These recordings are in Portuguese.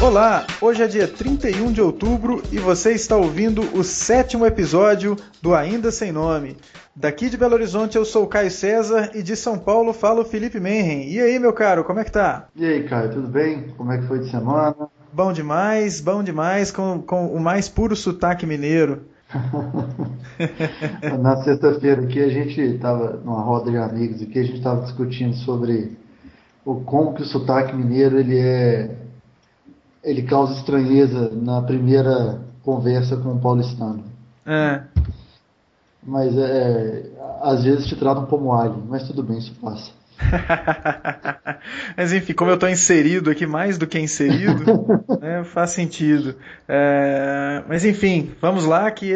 Olá, hoje é dia 31 de outubro e você está ouvindo o 7º episódio do Ainda Sem Nome. Daqui de Belo Horizonte eu sou o Caio César e de São Paulo fala o Felipe Menren. E aí, meu caro, como é que tá? E aí, Caio, tudo bem? Como é que foi de semana? Bom demais, com o mais puro sotaque mineiro. Na sexta-feira aqui a gente estava numa roda de amigos aqui, a gente estava discutindo sobre como que o sotaque mineiro ele causa estranheza na primeira conversa com o paulistano. É. Mas às vezes te tratam como alien, mas tudo bem, isso passa. Mas enfim, como eu estou inserido aqui, mais do que inserido, né, faz sentido. Mas enfim, vamos lá que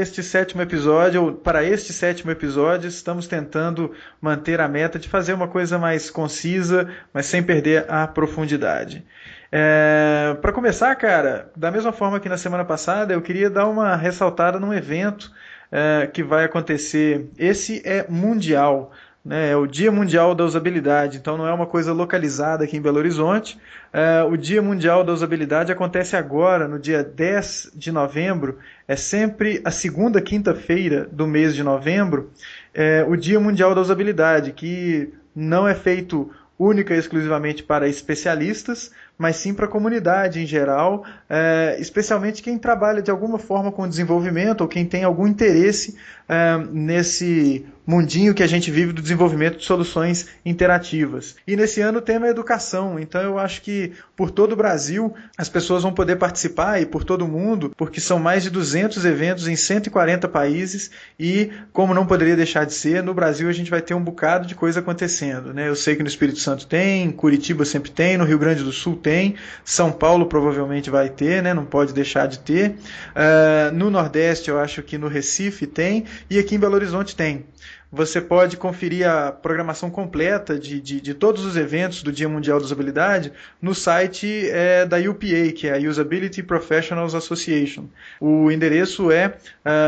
para este sétimo episódio, estamos tentando manter a meta de fazer uma coisa mais concisa, mas sem perder a profundidade. Para começar, cara, da mesma forma que na semana passada, eu queria dar uma ressaltada num evento que vai acontecer. Esse é mundial, né? É o Dia Mundial da Usabilidade, então não é uma coisa localizada aqui em Belo Horizonte. O Dia Mundial da Usabilidade acontece agora, no dia 10 de novembro, é sempre a segunda quinta-feira do mês de novembro, o Dia Mundial da Usabilidade, que não é feito única e exclusivamente para especialistas, mas sim para a comunidade em geral, especialmente quem trabalha de alguma forma com desenvolvimento ou quem tem algum interesse nesse mundinho que a gente vive do desenvolvimento de soluções interativas. E nesse ano o tema é educação, então eu acho que por todo o Brasil as pessoas vão poder participar e por todo o mundo, porque são mais de 200 eventos em 140 países e, como não poderia deixar de ser, no Brasil a gente vai ter um bocado de coisa acontecendo, né? Eu sei que no Espírito Santo tem, Curitiba sempre tem, no Rio Grande do Sul tem, São Paulo provavelmente vai ter, né? Não pode deixar de ter. No Nordeste eu acho que no Recife tem e aqui em Belo Horizonte tem. Você pode conferir a programação completa de todos os eventos do Dia Mundial da Usabilidade no site da UPA, que é a Usability Professionals Association. O endereço é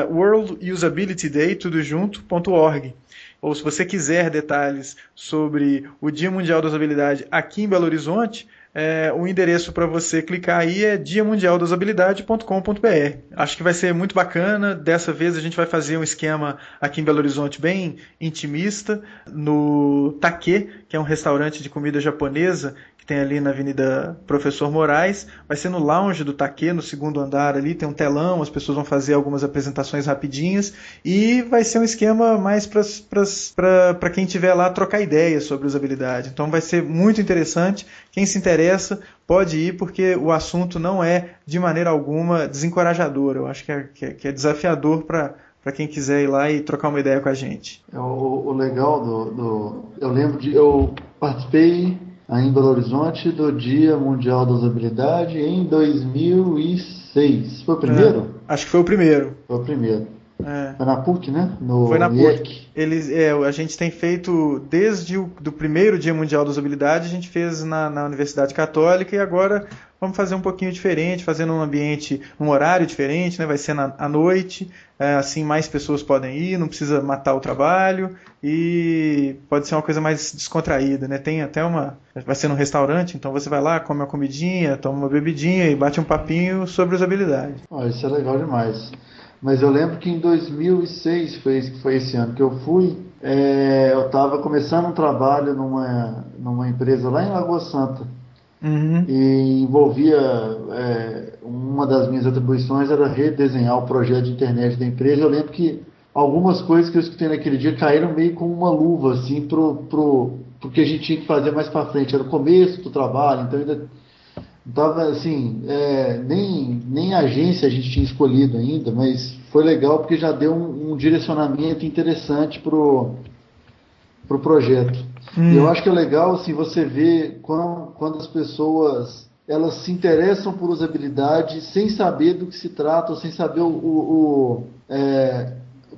worldusabilityday.org. Ou se você quiser detalhes sobre o Dia Mundial da Usabilidade aqui em Belo Horizonte, o endereço para você clicar aí é diamundialdausabilidade.com.br. Acho que vai ser muito bacana. Dessa vez a gente vai fazer um esquema aqui em Belo Horizonte bem intimista, no Take, que é um restaurante de comida japonesa que tem ali na Avenida Professor Moraes. Vai ser no lounge do Take, no segundo andar ali, tem um telão, as pessoas vão fazer algumas apresentações rapidinhas e vai ser um esquema mais para quem estiver lá trocar ideias sobre usabilidade. Então vai ser muito interessante. Quem se interessa pode ir, porque o assunto não é de maneira alguma desencorajador. Eu acho que é desafiador para quem quiser ir lá e trocar uma ideia com a gente. O legal eu participei aí em Belo Horizonte do Dia Mundial da Usabilidade em 2006. Foi o primeiro? Acho que foi o primeiro. Foi o primeiro. Foi na PUC, né? Foi na IEC. PUC. A gente tem feito desde do primeiro Dia Mundial da Usabilidade, a gente fez na Universidade Católica e agora vamos fazer um pouquinho diferente, fazendo um ambiente, um horário diferente, né? Vai ser à noite, assim mais pessoas podem ir, não precisa matar o trabalho e pode ser uma coisa mais descontraída, né? Tem até vai ser num restaurante, então você vai lá, come uma comidinha, toma uma bebidinha e bate um papinho sobre usabilidade. Isso é legal demais. Mas eu lembro que em 2006, foi esse ano que eu fui, eu estava começando um trabalho numa empresa lá em Lagoa Santa. Uhum. E envolvia, uma das minhas atribuições era redesenhar o projeto de internet da empresa. Eu lembro que algumas coisas que eu escutei naquele dia caíram meio como uma luva, assim, pro que a gente tinha que fazer mais para frente. Era o começo do trabalho, então ainda tava assim, nem a agência a gente tinha escolhido ainda, mas foi legal porque já deu um direcionamento interessante pro projeto. E eu acho que é legal assim, você ver quando as pessoas elas se interessam por usabilidade sem saber do que se trata, ou sem saber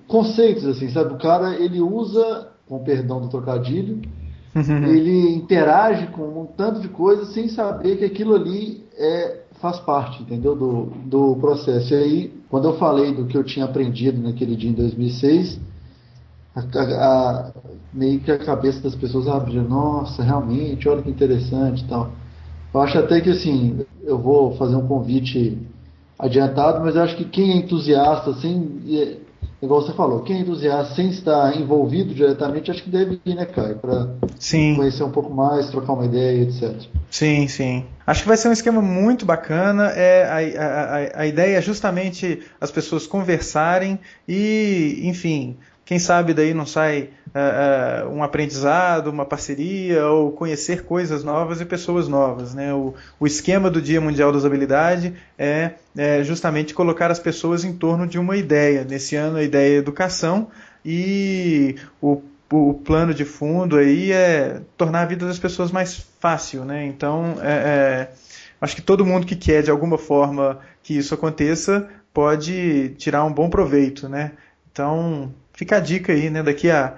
conceitos, assim, sabe? O cara, ele usa, com perdão do trocadilho, ele interage com um tanto de coisas sem saber que aquilo ali faz parte, entendeu? Do processo. E aí, quando eu falei do que eu tinha aprendido naquele dia em 2006, meio que a cabeça das pessoas abriu. Nossa, realmente, olha que interessante e tal. Eu acho até que assim, eu vou fazer um convite adiantado, mas eu acho que quem é entusiasta, igual você falou, quem é entusiasta sem estar envolvido diretamente, acho que deve ir, né, Caio? Para Sim, conhecer um pouco mais, trocar uma ideia, etc. sim, sim. Acho que vai ser um esquema muito bacana. A ideia é justamente as pessoas conversarem e, enfim, quem sabe daí não sai um aprendizado, uma parceria ou conhecer coisas novas e pessoas novas, né? O esquema do Dia Mundial da Usabilidade é justamente colocar as pessoas em torno de uma ideia. Nesse ano a ideia é educação e o plano de fundo aí é tornar a vida das pessoas mais fácil, né? Então, acho que todo mundo que quer de alguma forma que isso aconteça pode tirar um bom proveito, né? Então, fica a dica aí, né? Daqui a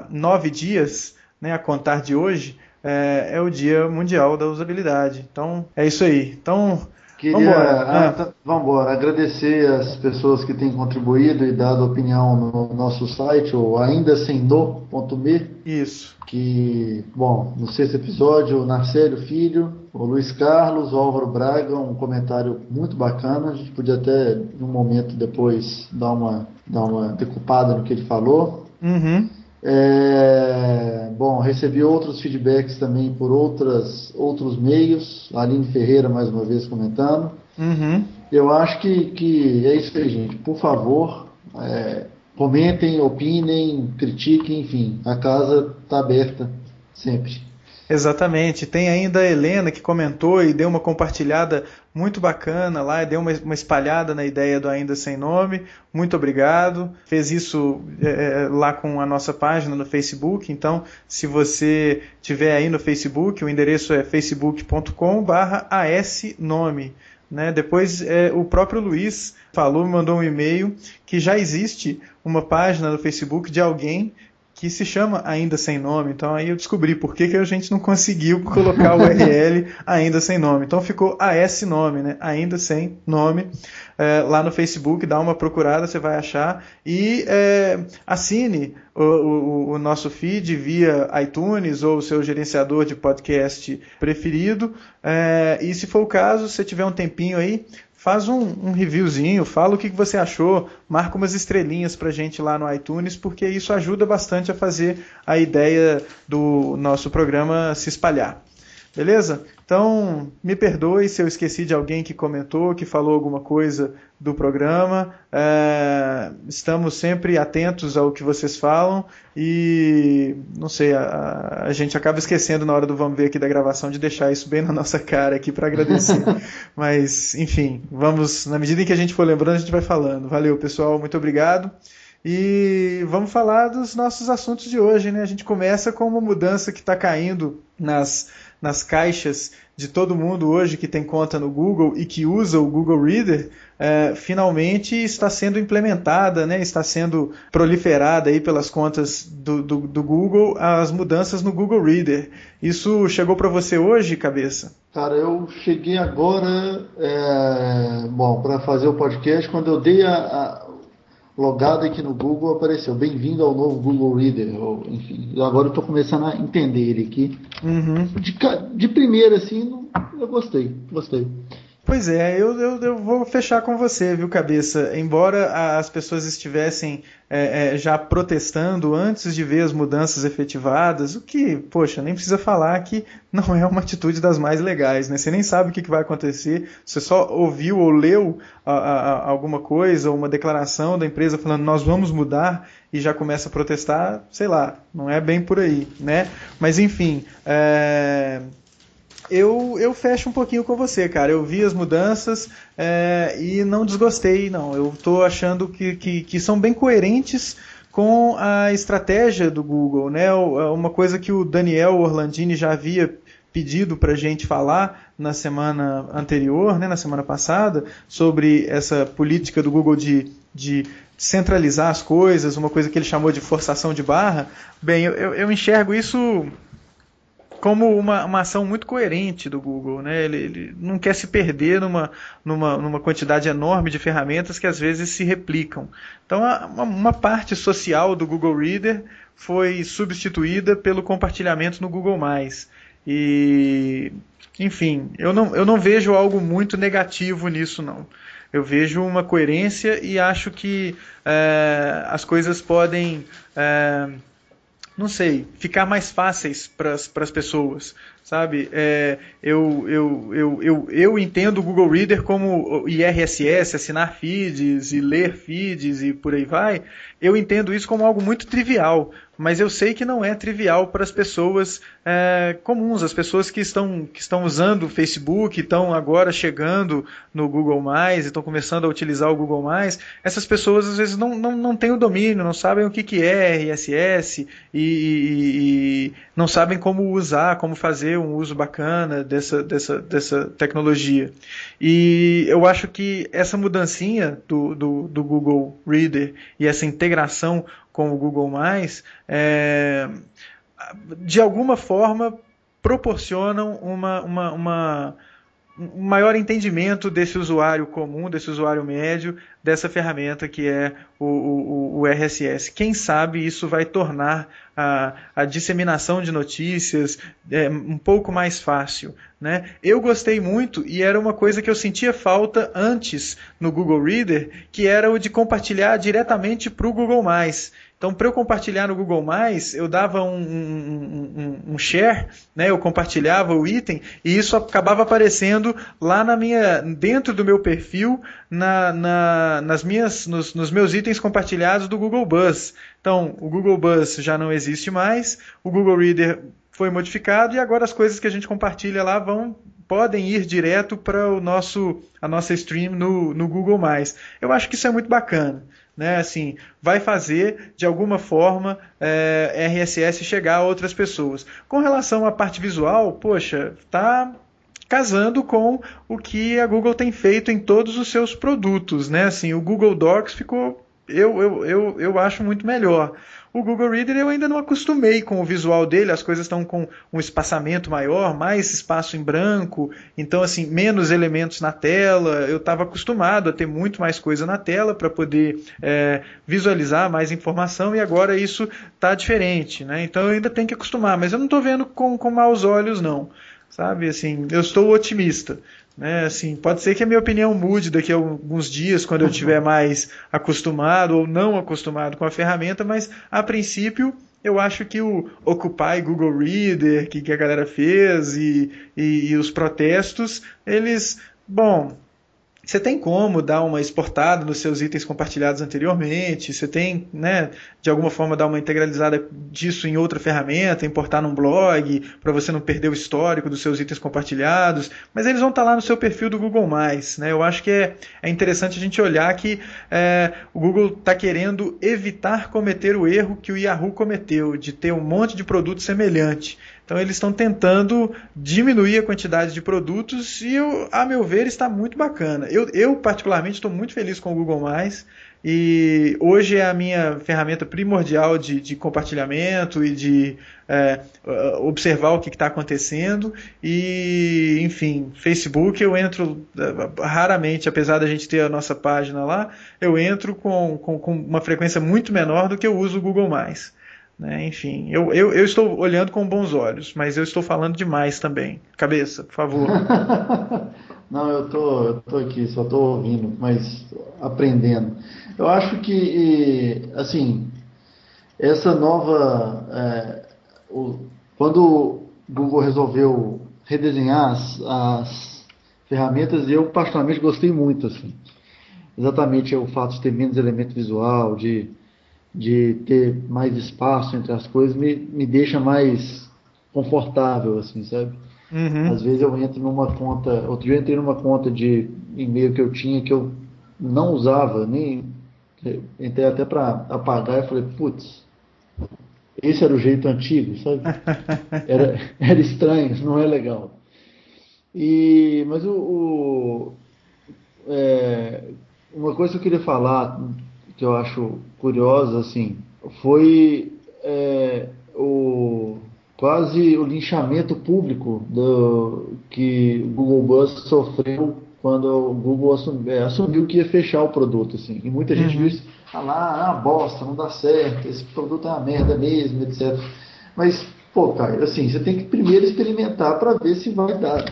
9 dias, né, a contar de hoje, é o Dia Mundial da Usabilidade. Então, é isso aí. Então, vamos embora. Vamos embora, agradecer as pessoas que têm contribuído e dado opinião no nosso site, o aindasemno.me, Isso. que, bom, no sexto episódio, o Narcélio Filho, o Luiz Carlos, o Álvaro Braga, um comentário muito bacana, a gente podia até, em um momento depois, dar uma decupada no que ele falou. Uhum. Bom, recebi outros feedbacks também por outros meios. A Aline Ferreira, mais uma vez, comentando. Uhum. Eu acho que é isso aí, gente. Por favor, comentem, opinem, critiquem, enfim. A casa está aberta sempre. Exatamente. Tem ainda a Helena que comentou e deu uma compartilhada muito bacana lá, deu uma espalhada na ideia do Ainda Sem Nome. Muito obrigado. Fez isso lá com a nossa página no Facebook. Então, se você tiver aí no Facebook, o endereço é facebook.com/asnome. Né? Depois o próprio Luiz falou, me mandou um e-mail que já existe uma página no Facebook de alguém que se chama Ainda Sem Nome. Então aí eu descobri por que a gente não conseguiu colocar o URL Ainda Sem Nome. Então ficou AS Nome, né? Ainda Sem Nome. Lá no Facebook, dá uma procurada, você vai achar. E assine o nosso feed via iTunes ou o seu gerenciador de podcast preferido. E se for o caso, se você tiver um tempinho aí, faz um reviewzinho, fala o que você achou, marca umas estrelinhas pra gente lá no iTunes, porque isso ajuda bastante a fazer a ideia do nosso programa se espalhar. Beleza? Então, me perdoe se eu esqueci de alguém que comentou, que falou alguma coisa do programa. Estamos sempre atentos ao que vocês falam e, não sei, a gente acaba esquecendo na hora do vamos ver aqui da gravação de deixar isso bem na nossa cara aqui para agradecer. Mas, enfim, vamos, na medida em que a gente for lembrando, a gente vai falando. Valeu, pessoal, muito obrigado. E vamos falar dos nossos assuntos de hoje, né? A gente começa com uma mudança que está caindo nas caixas de todo mundo hoje que tem conta no Google e que usa o Google Reader. Finalmente está sendo implementada, né? Está sendo proliferada aí pelas contas do Google as mudanças no Google Reader. Isso chegou para você hoje, Cabeça? Cara, eu cheguei agora, para fazer o podcast, quando eu dei a logado aqui no Google, apareceu bem-vindo ao novo Google Reader. Enfim, agora eu estou começando a entender ele aqui. Uhum. De primeira, assim, eu gostei. Pois é, eu vou fechar com você, viu, Cabeça? Embora as pessoas estivessem já protestando antes de ver as mudanças efetivadas, o que, poxa, nem precisa falar que não é uma atitude das mais legais, né? Você nem sabe o que vai acontecer, você só ouviu ou leu alguma coisa, ou uma declaração da empresa falando nós vamos mudar e já começa a protestar, sei lá, não é bem por aí, né? Mas enfim, eu fecho um pouquinho com você, cara. Eu vi as mudanças e não desgostei, não. Eu estou achando que são bem coerentes com a estratégia do Google, né? Uma coisa que o Daniel Orlandini já havia pedido para a gente falar na semana anterior, né, na semana passada, sobre essa política do Google de centralizar as coisas, uma coisa que ele chamou de forçação de barra. Bem, eu enxergo isso como uma ação muito coerente do Google, né? Ele não quer se perder numa quantidade enorme de ferramentas que às vezes se replicam. Então, uma parte social do Google Reader foi substituída pelo compartilhamento no Google+. E, enfim, eu não vejo algo muito negativo nisso, não. Eu vejo uma coerência e acho que as coisas podem, não sei, ficar mais fáceis para as pessoas, sabe? Eu entendo o Google Reader como IRSS, assinar feeds e ler feeds e por aí vai. Eu entendo isso como algo muito trivial, mas eu sei que não é trivial para as pessoas comuns, as pessoas que estão usando o Facebook, estão agora chegando no Google+, estão começando a utilizar o Google+. Essas pessoas às vezes não têm o domínio, não sabem o que é RSS e não sabem como usar, como fazer um uso bacana dessa tecnologia. E eu acho que essa mudancinha do Google Reader e essa integração com o Google+, de alguma forma proporcionam um maior entendimento desse usuário comum, desse usuário médio, dessa ferramenta que é o RSS. Quem sabe isso vai tornar a disseminação de notícias um pouco mais fácil, né? Eu gostei muito e era uma coisa que eu sentia falta antes no Google Reader, que era o de compartilhar diretamente para o Google+. Então, para eu compartilhar no Google+, eu dava um share, né? Eu compartilhava o item e isso acabava aparecendo lá dentro do meu perfil, nos meus itens compartilhados do Google Buzz. Então, o Google Buzz já não existe mais, o Google Reader foi modificado e agora as coisas que a gente compartilha lá podem ir direto para a nossa stream no Google+. Eu acho que isso é muito bacana. Né, assim, vai fazer, de alguma forma, RSS chegar a outras pessoas. Com relação à parte visual, poxa, está casando com o que a Google tem feito em todos os seus produtos. Né? Assim, o Google Docs ficou, eu acho muito melhor. O Google Reader eu ainda não acostumei com o visual dele, as coisas estão com um espaçamento maior, mais espaço em branco, então assim, menos elementos na tela, eu estava acostumado a ter muito mais coisa na tela para poder visualizar mais informação e agora isso está diferente, né? Então eu ainda tenho que acostumar, mas eu não estou vendo com maus olhos não, sabe? Assim, eu estou otimista. Né, assim, pode ser que a minha opinião mude daqui a alguns dias, quando eu estiver mais acostumado ou não acostumado com a ferramenta, mas a princípio eu acho que o Occupy Google Reader que a galera fez e os protestos, eles, bom, você tem como dar uma exportada nos seus itens compartilhados anteriormente, você tem, né, de alguma forma dar uma integralizada disso em outra ferramenta, importar num blog, para você não perder o histórico dos seus itens compartilhados, mas eles vão estar lá no seu perfil do Google+. Né? Eu acho que é interessante a gente olhar que o Google está querendo evitar cometer o erro que o Yahoo cometeu, de ter um monte de produto semelhante. Então eles estão tentando diminuir a quantidade de produtos e, a meu ver, está muito bacana. Eu particularmente, estou muito feliz com o Google+, e hoje é a minha ferramenta primordial de compartilhamento e de observar o que está acontecendo. E, enfim, Facebook eu entro raramente, apesar da gente ter a nossa página lá, eu entro com uma frequência muito menor do que eu uso o Google+. Né? Enfim, eu estou olhando com bons olhos, mas eu estou falando demais também. Cabeça, por favor. Não, eu tô aqui, só estou ouvindo, mas aprendendo. Eu acho que, assim, essa nova... quando o Google resolveu redesenhar as ferramentas, eu particularmente gostei muito, assim. Exatamente o fato de ter menos elemento visual, de ter mais espaço entre as coisas, me deixa mais confortável, assim, sabe? Uhum. Às vezes eu entro numa conta... Outro dia eu entrei numa conta de e-mail que eu tinha, que eu não usava, nem... Entrei até para apagar e falei, putz, esse era o jeito antigo, sabe? Era estranho, não é legal. Mas uma coisa que eu queria falar, que eu acho curiosa, assim, foi quase o linchamento público que o Google Buzz sofreu quando o Google assumiu que ia fechar o produto, assim. E muita gente viu isso, é uma bosta, não dá certo, esse produto é uma merda mesmo, etc. Mas Pô, cara, assim, você tem que primeiro experimentar para ver se vai dar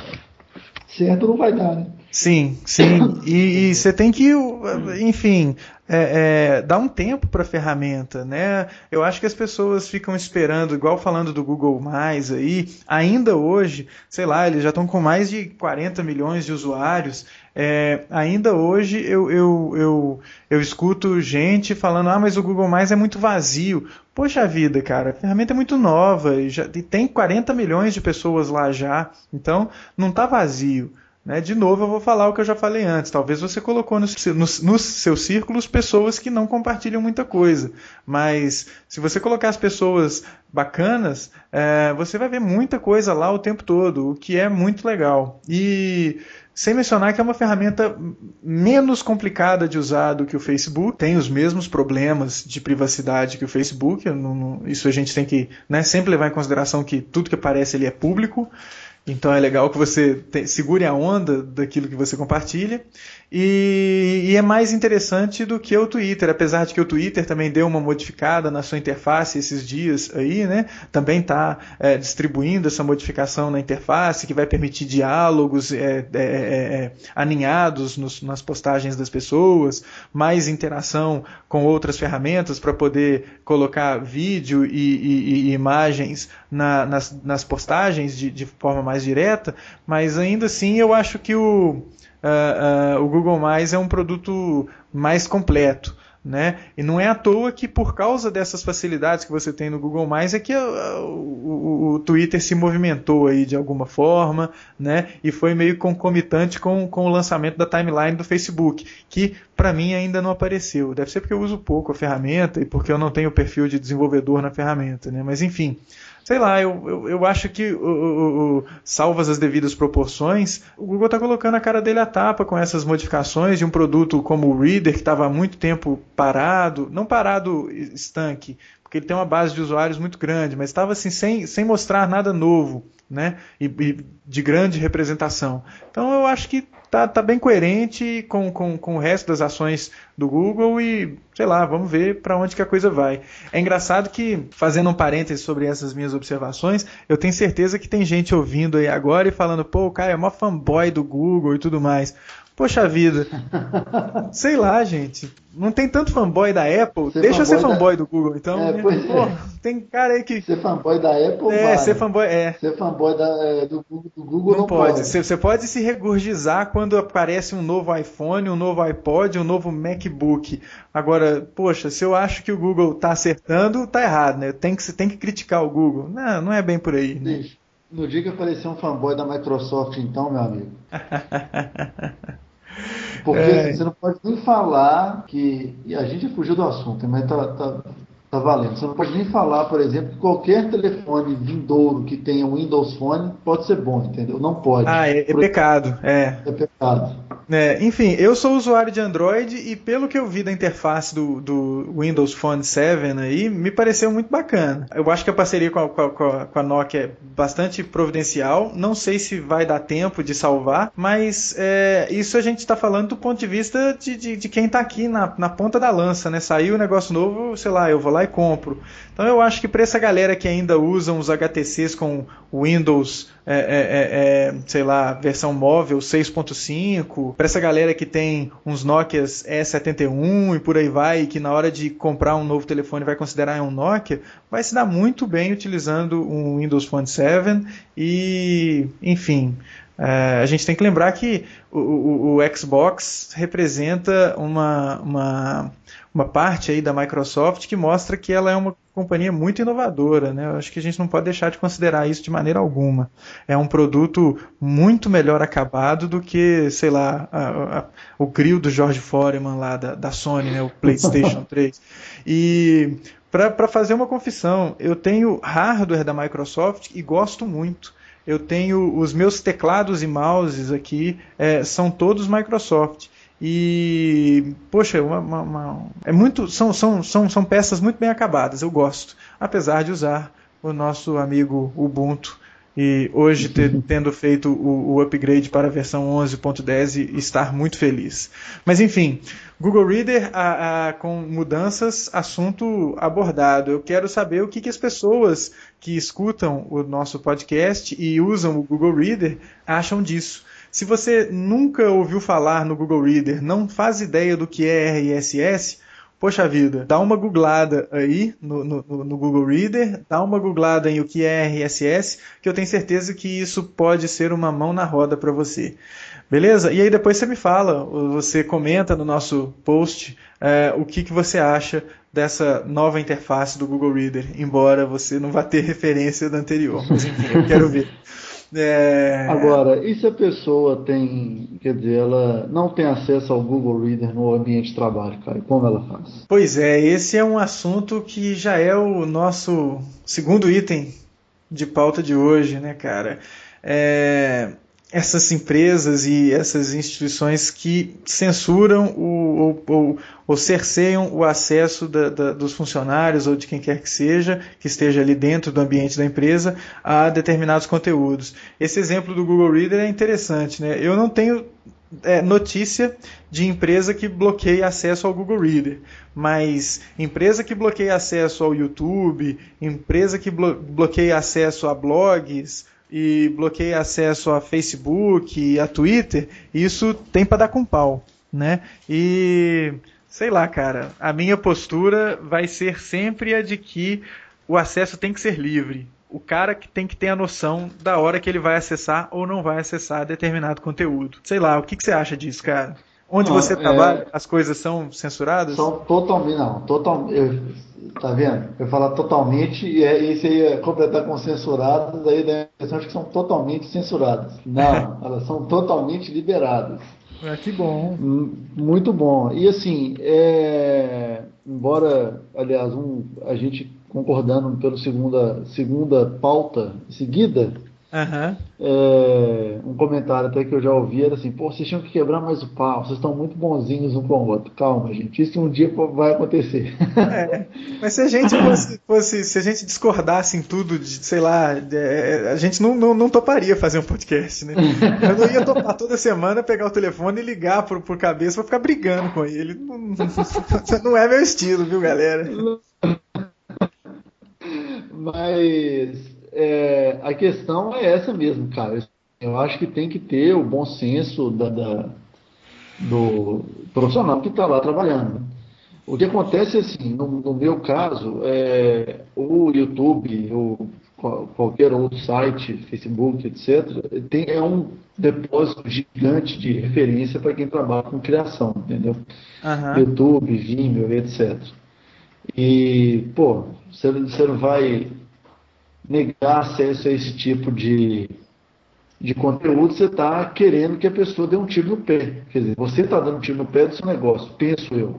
certo ou não vai dar, né? Sim, sim. E você tem que, enfim, dar um tempo para a ferramenta, né? Eu acho que as pessoas ficam esperando, igual falando do Google Mais aí, ainda hoje, sei lá, eles já estão com mais de 40 milhões de usuários. Ainda hoje eu escuto gente falando, ah, mas o Google Mais é muito vazio. Poxa vida, cara, a ferramenta é muito nova e tem 40 milhões de pessoas lá já, então não está vazio. Né? De novo, eu vou falar o que eu já falei antes. Talvez você colocou nos seus círculos pessoas que não compartilham muita coisa. Mas se você colocar as pessoas bacanas, você vai ver muita coisa lá o tempo todo, o que é muito legal. E sem mencionar que é uma ferramenta menos complicada de usar do que o Facebook, tem os mesmos problemas de privacidade que o Facebook, isso a gente tem que, né, sempre levar em consideração que tudo que aparece ali é público. Então é legal que você segure a onda daquilo que você compartilha. E é mais interessante do que o Twitter, apesar de que o Twitter também deu uma modificada na sua interface esses dias aí, né? Também está distribuindo essa modificação na interface que vai permitir diálogos aninhados nas postagens das pessoas, mais interação com outras ferramentas para poder colocar vídeo e imagens nas postagens de forma mais direta, mas ainda assim eu acho que o Google Mais é um produto mais completo. Né? E não é à toa que por causa dessas facilidades que você tem no Google Mais é que o Twitter se movimentou aí de alguma forma, né? E foi meio concomitante com o lançamento da timeline do Facebook, que para mim ainda não apareceu. Deve ser porque eu uso pouco a ferramenta e porque eu não tenho perfil de desenvolvedor na ferramenta, né? Mas enfim, sei lá, eu acho que, salvas as devidas proporções, o Google está colocando a cara dele à tapa com essas modificações de um produto como o Reader, que estava há muito tempo parado, não parado estanque, porque ele tem uma base de usuários muito grande, mas estava assim, sem mostrar nada novo, né? E de grande representação. Então eu acho que tá bem coerente com o resto das ações do Google e, sei lá, vamos ver para onde que a coisa vai. É engraçado que, fazendo um parêntese sobre essas minhas observações, eu tenho certeza que tem gente ouvindo aí agora e falando, pô, o cara é mó fanboy do Google e tudo mais. Poxa vida, sei lá, gente. Não tem tanto fanboy da Apple. Deixa eu ser fanboy do Google, então. Né? Pô, tem cara aí que. Ser fanboy da Apple vale. Ser fanboy Ser fanboy do Google não pode. Você pode se regurgizar quando aparece um novo iPhone, um novo iPod, um novo MacBook. Agora, poxa, se eu acho que o Google tá acertando, tá errado, né? Tem que criticar o Google. Não é bem por aí, né? No dia que aparecer um fanboy da Microsoft, então, meu amigo. Porque você não pode nem falar que. E a gente fugiu do assunto, mas tá valendo. Você não pode nem falar, por exemplo, que qualquer telefone vindouro que tenha Windows Phone pode ser bom, entendeu? Não pode. É pecado. É pecado. Enfim, eu sou usuário de Android e pelo que eu vi da interface do Windows Phone 7 aí, me pareceu muito bacana. Eu acho que a parceria com a Nokia é bastante providencial. Não sei se vai dar tempo de salvar, mas isso a gente está falando do ponto de vista de quem está aqui na ponta da lança, né? Saiu um negócio novo, sei lá, eu vou lá e compro. Então eu acho que para essa galera que ainda usa os HTCs com Windows, sei lá, versão móvel 6.5, para essa galera que tem uns Nokias E71 e por aí vai, que na hora de comprar um novo telefone vai considerar um Nokia, vai se dar muito bem utilizando um Windows Phone 7 e, enfim, a gente tem que lembrar que o Xbox representa uma parte aí da Microsoft que mostra que ela é uma companhia muito inovadora, né? Eu acho que a gente não pode deixar de considerar isso de maneira alguma. É um produto muito melhor acabado do que, sei lá, o grill do George Foreman lá da Sony, né? O PlayStation 3. E para fazer uma confissão, eu tenho hardware da Microsoft e gosto muito. Eu tenho os meus teclados e mouses aqui, são todos Microsoft. E, poxa, são peças muito bem acabadas, eu gosto, apesar de usar o nosso amigo Ubuntu, e hoje tendo feito o upgrade para a versão 11.10 e estar muito feliz. Mas enfim, Google Reader com mudanças, assunto abordado. Eu quero saber o que as pessoas que escutam o nosso podcast e usam o Google Reader acham disso. Se você nunca ouviu falar no Google Reader, não faz ideia do que é RSS, poxa vida, dá uma googlada aí no Google Reader, dá uma googlada em o que é RSS, que eu tenho certeza que isso pode ser uma mão na roda para você. Beleza? E aí depois você me fala, você comenta no nosso post o que você acha dessa nova interface do Google Reader, embora você não vá ter referência da anterior, mas enfim, eu quero ver. Agora, e se a pessoa ela não tem acesso ao Google Reader no ambiente de trabalho, cara? Como ela faz? Pois é, esse é um assunto que já é o nosso segundo item de pauta de hoje, né, cara? Essas empresas e essas instituições que censuram ou cerceiam o acesso dos funcionários ou de quem quer que seja, que esteja ali dentro do ambiente da empresa, a determinados conteúdos. Esse exemplo do Google Reader é interessante, né? Eu não tenho notícia de empresa que bloqueia acesso ao Google Reader, mas empresa que bloqueia acesso ao YouTube, empresa que bloqueia acesso a blogs, e bloqueia acesso a Facebook e a Twitter, isso tem para dar com pau, né? E sei lá, cara, a minha postura vai ser sempre a de que o acesso tem que ser livre. O cara que tem que ter a noção da hora que ele vai acessar ou não vai acessar determinado conteúdo. Sei lá, o que você acha disso, cara? Onde você trabalha, as coisas são censuradas? São totalmente, tá vendo? Eu falar totalmente e você ia completar com censuradas, aí dá a impressão de que são totalmente censuradas. Não, elas são totalmente liberadas. Que bom. Muito bom. E assim, embora, aliás, a gente concordando pela segunda pauta seguida, um comentário até que eu já ouvi era assim: pô, vocês tinham que quebrar mais o pau, vocês estão muito bonzinhos um com o outro. Calma, gente, isso um dia vai acontecer. Mas se a gente se a gente discordasse em tudo, sei lá, a gente não toparia fazer um podcast, né? Eu não ia topar toda semana pegar o telefone e ligar por cabeça pra ficar brigando com ele. Não é meu estilo, viu, galera? Mas a questão é essa mesmo, cara. Eu acho que tem que ter o bom senso do profissional que está lá trabalhando. O que acontece assim, no meu caso, o YouTube, ou qualquer outro site, Facebook, etc., é um depósito gigante de referência para quem trabalha com criação, entendeu? YouTube, Vimeo, etc. E, pô, você não vai negar acesso a esse tipo de conteúdo, você está querendo que a pessoa dê um tiro no pé. Quer dizer, você está dando um tiro no pé do seu negócio, penso eu.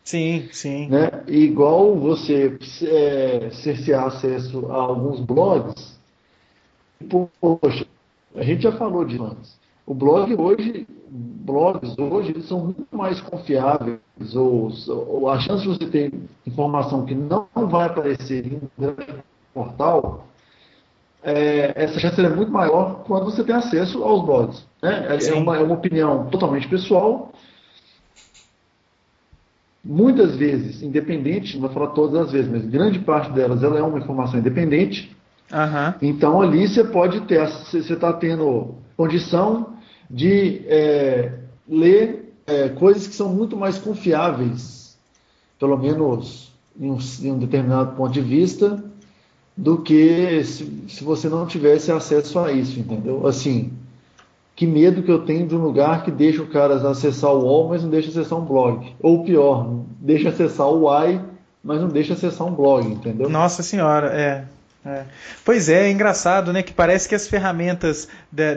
Sim, sim. Né? E igual você cercear acesso a alguns blogs, poxa, a gente já falou disso antes. Blogs hoje eles são muito mais confiáveis, ou a chance de você ter informação que não vai aparecer em um grande portal, essa chance é muito maior quando você tem acesso aos blogs. Né? É uma opinião totalmente pessoal, muitas vezes independente, não vou falar todas as vezes, mas grande parte delas ela é uma informação independente. Então ali você pode ter, você está tendo condição de ler coisas que são muito mais confiáveis, pelo menos em um determinado ponto de vista, do que se você não tivesse acesso a isso, entendeu? Assim, que medo que eu tenho de um lugar que deixa o cara acessar o UOL, mas não deixa acessar um blog. Ou pior, deixa acessar o UAI, mas não deixa acessar um blog, entendeu? Nossa senhora, Pois é engraçado, né, que parece que as ferramentas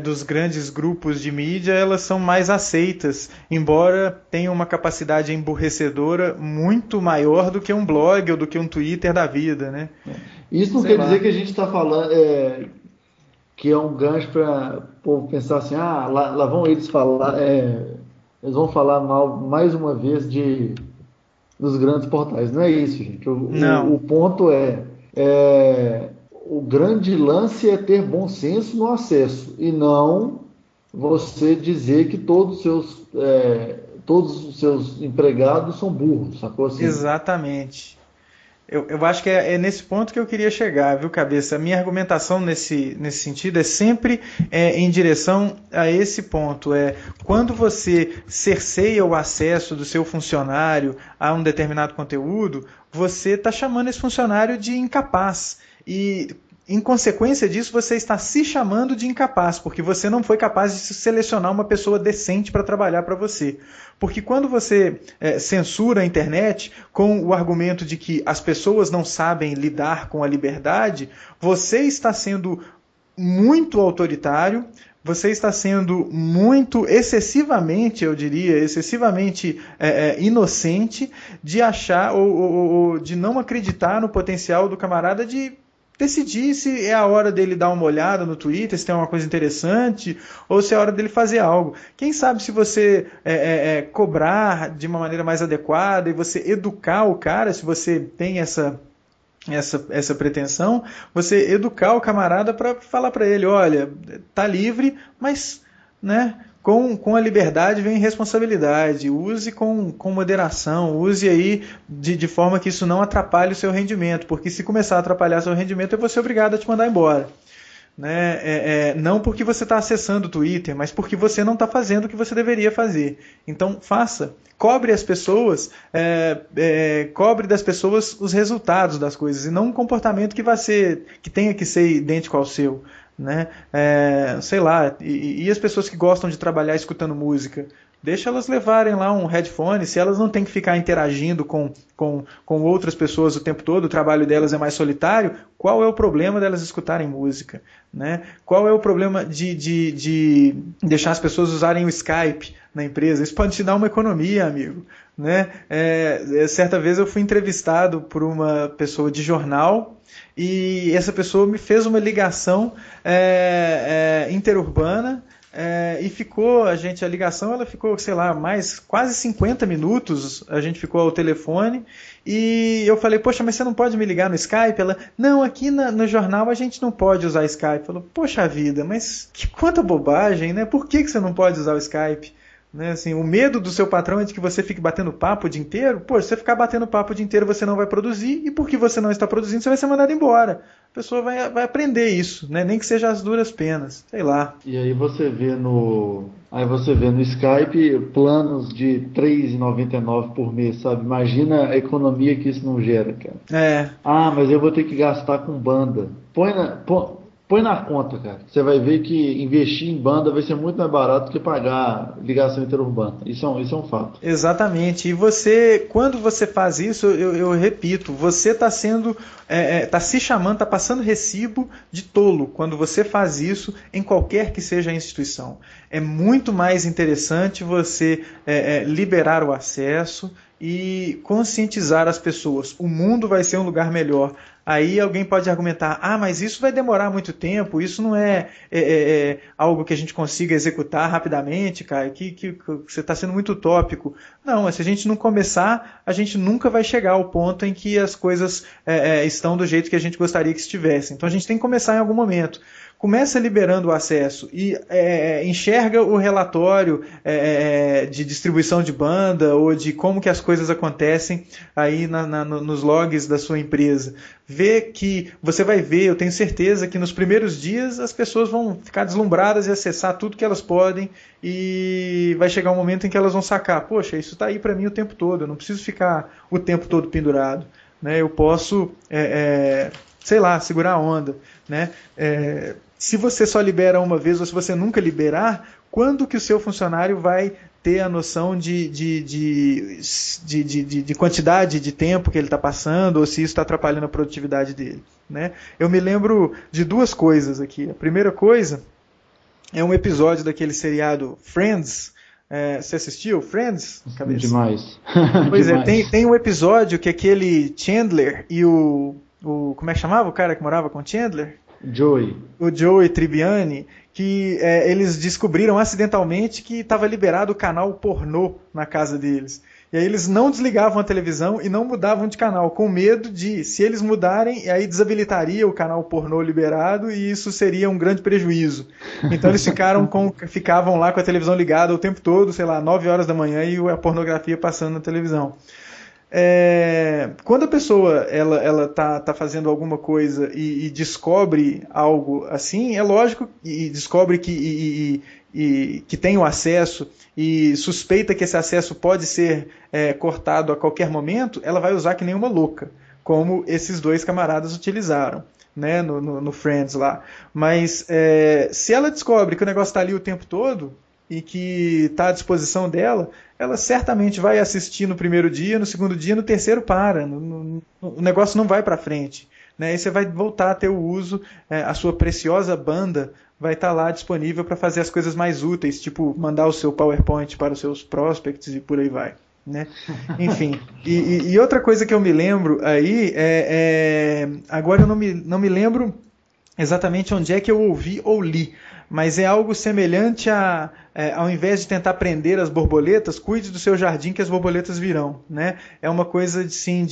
dos grandes grupos de mídia, elas são mais aceitas, embora tenham uma capacidade emburrecedora muito maior do que um blog ou do que um Twitter da vida, né? Isso não quer dizer que a gente está falando que é um gancho para o povo pensar assim, lá vão eles falar, eles vão falar mal mais uma vez dos grandes portais. Não é isso, gente. O ponto o grande lance é ter bom senso no acesso e não você dizer que todos os seus empregados são burros, sacou assim? Exatamente. Eu acho que é nesse ponto que eu queria chegar, viu, Cabeça? A minha argumentação nesse sentido é sempre em direção a esse ponto. Quando você cerceia o acesso do seu funcionário a um determinado conteúdo, você está chamando esse funcionário de incapaz. E, em consequência disso, você está se chamando de incapaz, porque você não foi capaz de selecionar uma pessoa decente para trabalhar para você. Porque quando você censura a internet com o argumento de que as pessoas não sabem lidar com a liberdade, você está sendo muito autoritário, você está sendo muito, excessivamente, eu diria, excessivamente inocente de achar ou de não acreditar no potencial do camarada de decidir se é a hora dele dar uma olhada no Twitter, se tem uma coisa interessante, ou se é a hora dele fazer algo. Quem sabe se você cobrar de uma maneira mais adequada e você educar o cara, se você tem essa pretensão, você educar o camarada para falar para ele, olha, tá livre, mas, né, com a liberdade vem responsabilidade, use com moderação, use aí de forma que isso não atrapalhe o seu rendimento, porque se começar a atrapalhar seu rendimento, eu vou ser obrigado a te mandar embora. Né? Não porque você está acessando o Twitter, mas porque você não está fazendo o que você deveria fazer. Então faça, cobre as pessoas, cobre das pessoas os resultados das coisas e não um comportamento que tenha que ser idêntico ao seu. Né? Sei lá, e as pessoas que gostam de trabalhar escutando música, deixa elas levarem lá um headphone, se elas não têm que ficar interagindo com outras pessoas o tempo todo, o trabalho delas é mais solitário, qual é o problema delas escutarem música? Né? Qual é o problema de deixar as pessoas usarem o Skype na empresa? Isso pode te dar uma economia, amigo. Né? Certa vez eu fui entrevistado por uma pessoa de jornal e essa pessoa me fez uma ligação interurbana e ficou, a ligação ela ficou, sei lá, mais quase 50 minutos, a gente ficou ao telefone e eu falei, poxa, mas você não pode me ligar no Skype? Ela, não, aqui no jornal a gente não pode usar Skype. Falou, poxa vida, mas que quanta bobagem, né? Por que você não pode usar o Skype? Né, assim, o medo do seu patrão é de que você fique batendo papo o dia inteiro. Pô, se você ficar batendo papo o dia inteiro, você não vai produzir. E porque você não está produzindo, você vai ser mandado embora. A pessoa vai aprender isso, né? Nem que seja as duras penas. Sei lá. E aí você vê no Skype planos de R$ 3,99 por mês, sabe? Imagina a economia que isso não gera, cara. Ah, mas eu vou ter que gastar com banda. Põe na conta, cara. Você vai ver que investir em banda vai ser muito mais barato do que pagar ligação interurbana. Isso é um fato. Exatamente. E você, quando você faz isso, eu repito, você está sendo, está se chamando, está passando recibo de tolo quando você faz isso em qualquer que seja a instituição. É muito mais interessante você liberar o acesso e conscientizar as pessoas. O mundo vai ser um lugar melhor. Aí alguém pode argumentar, mas isso vai demorar muito tempo, isso não é algo que a gente consiga executar rapidamente, cara, que você está sendo muito utópico. Não, mas se a gente não começar, a gente nunca vai chegar ao ponto em que as coisas estão do jeito que a gente gostaria que estivessem. Então a gente tem que começar em algum momento. Começa liberando o acesso e enxerga o relatório de distribuição de banda ou de como que as coisas acontecem aí nos logs da sua empresa. Você vai ver, eu tenho certeza que nos primeiros dias as pessoas vão ficar deslumbradas e acessar tudo que elas podem e vai chegar um momento em que elas vão sacar, poxa, isso está aí para mim o tempo todo, eu não preciso ficar o tempo todo pendurado. Né? Eu posso, sei lá, segurar a onda. Né? Se você só libera uma vez ou se você nunca liberar, quando que o seu funcionário vai ter a noção de quantidade de tempo que ele está passando ou se isso está atrapalhando a produtividade dele? Né? Eu me lembro de duas coisas aqui. A primeira coisa é um episódio daquele seriado Friends. Você assistiu Friends? Cabeça? Demais. Pois Demais. Tem um episódio que aquele Chandler e o como é que chamava o cara que morava com o Chandler? Joey. O Joey Tribbiani, que eles descobriram acidentalmente que estava liberado o canal pornô na casa deles. E aí eles não desligavam a televisão e não mudavam de canal, com medo de, se eles mudarem, aí desabilitaria o canal pornô liberado e isso seria um grande prejuízo. Então eles ficavam lá com a televisão ligada o tempo todo, sei lá, 9 horas da manhã e a pornografia passando na televisão. Quando a pessoa ela tá fazendo alguma coisa e descobre algo assim, é lógico, e descobre que tem o acesso e suspeita que esse acesso pode ser cortado a qualquer momento, ela vai usar que nem uma louca, como esses dois camaradas utilizaram, né, no Friends lá. Mas se ela descobre que o negócio está ali o tempo todo e que está à disposição dela, ela certamente vai assistir no primeiro dia, no segundo dia, no terceiro para. O negócio não vai para frente. Né? E você vai voltar a ter o uso, a sua preciosa banda vai estar lá disponível para fazer as coisas mais úteis, tipo mandar o seu PowerPoint para os seus prospects e por aí vai. Né? Enfim, e outra coisa que eu me lembro aí, agora eu não me lembro exatamente onde é que eu ouvi ou li, mas é algo semelhante ao invés de tentar prender as borboletas, cuide do seu jardim que as borboletas virão. Né? É uma coisa assim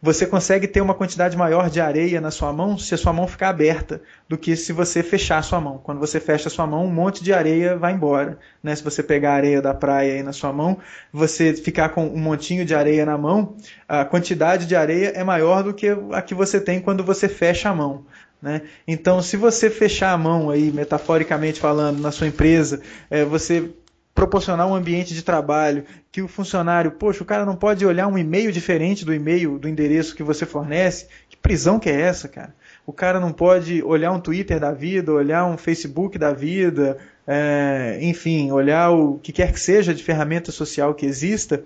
você consegue ter uma quantidade maior de areia na sua mão se a sua mão ficar aberta do que se você fechar a sua mão. Quando você fecha a sua mão, um monte de areia vai embora. Né? Se você pegar a areia da praia aí na sua mão, você ficar com um montinho de areia na mão, a quantidade de areia é maior do que a que você tem quando você fecha a mão. Né? Então, se você fechar a mão aí, metaforicamente falando, na sua empresa, você proporcionar um ambiente de trabalho que o funcionário, poxa, o cara não pode olhar um e-mail diferente do e-mail, do endereço que você fornece. Que prisão que é essa, cara? O cara não pode olhar um Twitter da vida, olhar um Facebook da vida, enfim, olhar o que quer que seja de ferramenta social que exista.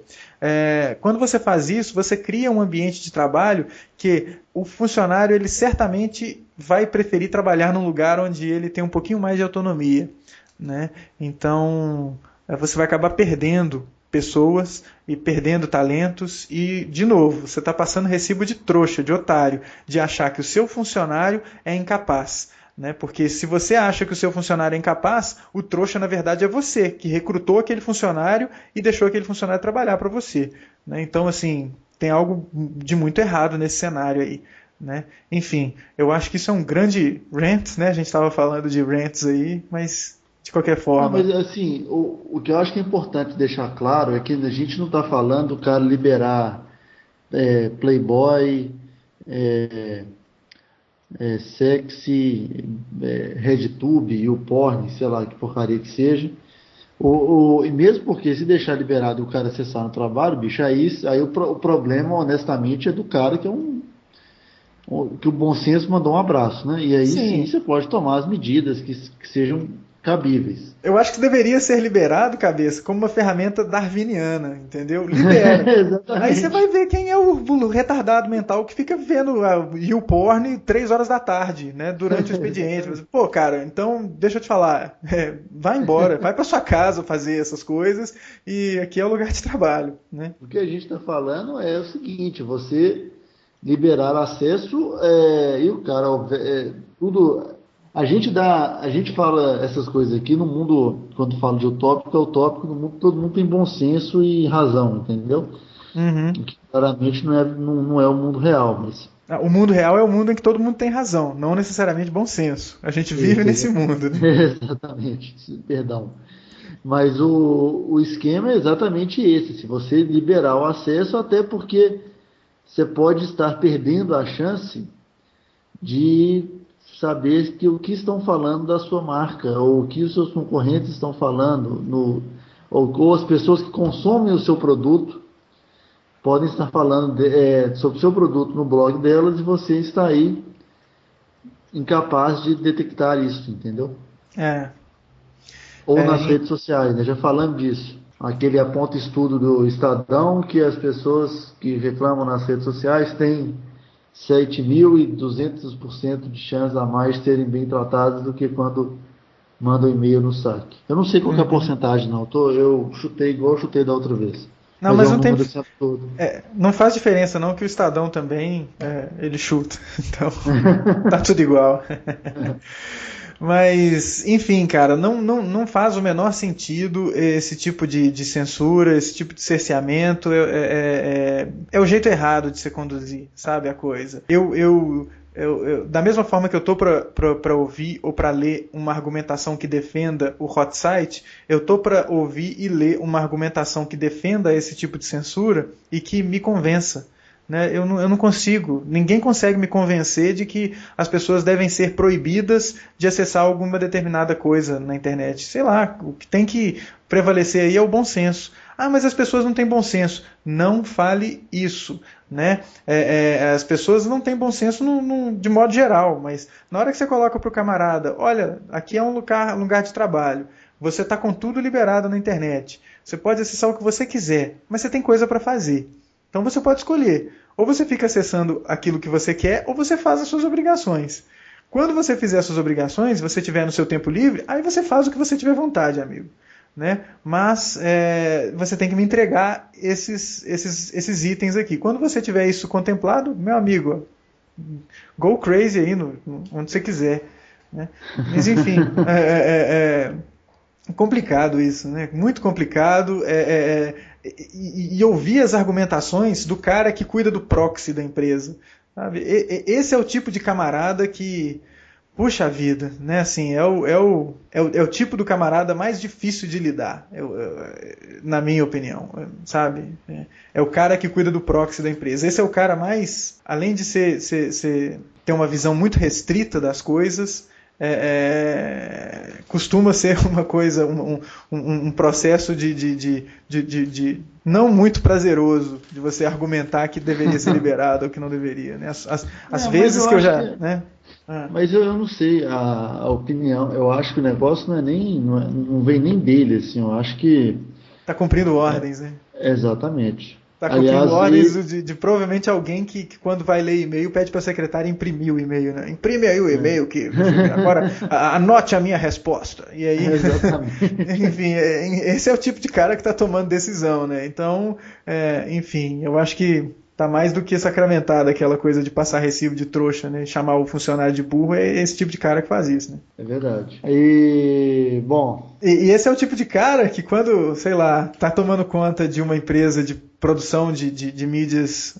Quando você faz isso, você cria um ambiente de trabalho que o funcionário ele certamente vai preferir trabalhar num lugar onde ele tem um pouquinho mais de autonomia. Né? Então, você vai acabar perdendo pessoas e perdendo talentos e, de novo, você está passando recibo de trouxa, de otário, de achar que o seu funcionário é incapaz. Né? Porque se você acha que o seu funcionário é incapaz, o trouxa, na verdade, é você, que recrutou aquele funcionário e deixou aquele funcionário trabalhar para você. Né? Então, assim, tem algo de muito errado nesse cenário aí. Né? Enfim, eu acho que isso é um grande rant, né? A gente estava falando de rants aí, mas de qualquer forma. Não, mas assim, o que eu acho que é importante deixar claro é que a gente não está falando do cara liberar Playboy, sexy, RedTube e o porn, sei lá que porcaria que seja. E mesmo porque se deixar liberado o cara acessar no trabalho, bicho, aí o problema, honestamente, é do cara que que o bom senso mandou um abraço, né? E aí sim você pode tomar as medidas que sejam cabíveis. Eu acho que deveria ser liberado, cabeça, como uma ferramenta darwiniana, entendeu? Libera. Aí você vai ver quem é o retardado mental que fica vendo YouPorn 3 horas da tarde, né? Durante o expediente. Pô, cara, então deixa eu te falar, vai embora, vai para sua casa fazer essas coisas e aqui é o lugar de trabalho, né? O que a gente está falando é o seguinte, você liberar acesso e o cara tudo. A gente fala essas coisas aqui no mundo, quando fala de utópico, é utópico no mundo, todo mundo tem bom senso e razão, entendeu? Uhum. Que claramente não é o mundo real, mas... O mundo real é o mundo em que todo mundo tem razão, não necessariamente bom senso. A gente vive nesse mundo. Né? Exatamente, perdão. Mas o esquema é exatamente esse, se você liberar o acesso, até porque você pode estar perdendo a chance de saber o que estão falando da sua marca, ou o que os seus concorrentes estão falando, ou as pessoas que consomem o seu produto podem estar falando sobre o seu produto no blog delas e você está aí incapaz de detectar isso, entendeu? Ou nas redes sociais, né? Já falando disso. Aquele aponta estudo do Estadão que as pessoas que reclamam nas redes sociais têm 7.200% de chance a mais de serem bem tratadas do que quando mandam e-mail no saque. Eu não sei qual que é a porcentagem, não. Eu chutei igual eu chutei da outra vez. Não, mas não tem. Não faz diferença, não, que o Estadão também ele chuta. Então, tá tudo igual. Mas, enfim, cara, não faz o menor sentido esse tipo de censura, esse tipo de cerceamento. É o jeito errado de se conduzir, sabe, a coisa. Da mesma forma que eu tô para ouvir ou para ler uma argumentação que defenda o hot site, eu tô para ouvir e ler uma argumentação que defenda esse tipo de censura e que me convença. Né? Eu não consigo, ninguém consegue me convencer de que as pessoas devem ser proibidas de acessar alguma determinada coisa na internet. Sei lá, o que tem que prevalecer aí é o bom senso. Ah, mas as pessoas não têm bom senso. Não fale isso. Né? As pessoas não têm bom senso de modo geral, mas na hora que você coloca para o camarada, olha, aqui é um lugar de trabalho, você está com tudo liberado na internet, você pode acessar o que você quiser, mas você tem coisa para fazer. Então você pode escolher. Ou você fica acessando aquilo que você quer, ou você faz as suas obrigações. Quando você fizer as suas obrigações, você tiver no seu tempo livre, aí você faz o que você tiver vontade, amigo. Né? Mas você tem que me entregar esses itens aqui. Quando você tiver isso contemplado, meu amigo, go crazy aí, onde você quiser. Né? Mas enfim, é complicado isso, né? Muito complicado. E ouvir as argumentações do cara que cuida do proxy da empresa. Sabe? Esse é o tipo de camarada que, puxa vida, né? Assim, é o tipo do camarada mais difícil de lidar, na minha opinião, sabe? É o cara que cuida do proxy da empresa. Esse é o cara mais, além de ter uma visão muito restrita das coisas, costuma ser uma coisa, um processo de não muito prazeroso de você argumentar que deveria ser liberado ou que não deveria. Né? As vezes que eu já... Né? Mas eu não sei a opinião. Eu acho que o negócio não vem nem dele, assim. Eu acho que está cumprindo ordens, né? Exatamente. Está cumprindo ordens de provavelmente alguém que quando vai ler e-mail pede para a secretária imprimir o e-mail, né? Imprime aí o e-mail que agora anote a minha resposta. E aí, enfim, esse é o tipo de cara que está tomando decisão, né? Então, enfim, eu acho que tá mais do que sacramentada aquela coisa de passar recibo de trouxa, né? Chamar o funcionário de burro, é esse tipo de cara que faz isso, né? É verdade. E, bom... E esse é o tipo de cara que quando, sei lá, tá tomando conta de uma empresa de produção de mídias,